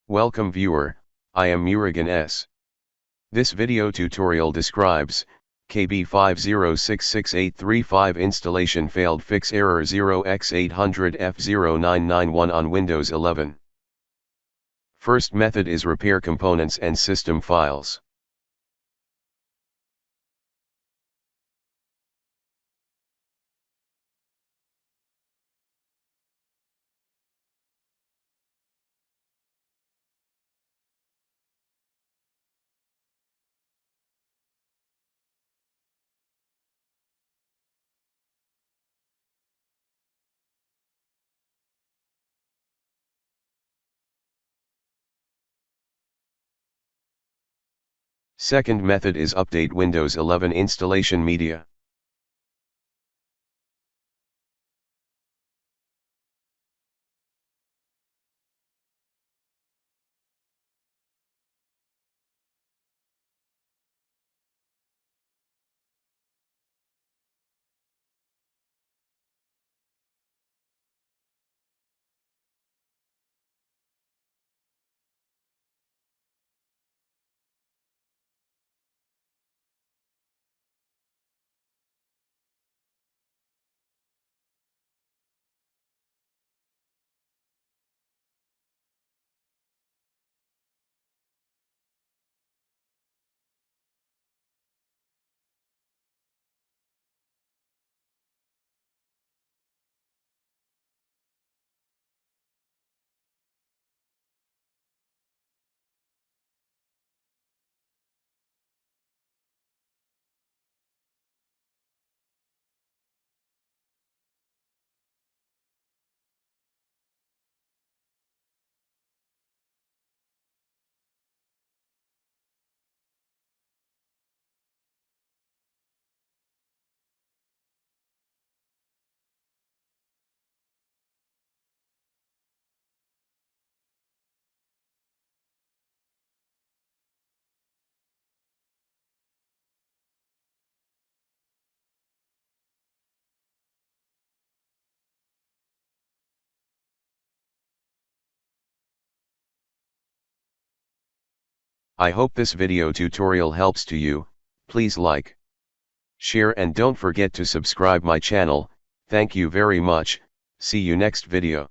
Welcome viewer, I am Murugan S. This video tutorial describes KB5066835 installation failed fix error 0x800f0991 on Windows 11. First method is repair components and system files. Second method is update Windows 11 installation media. I hope this video tutorial helps to you. Please like, share and don't forget to subscribe my channel. Thank you very much. See you next video.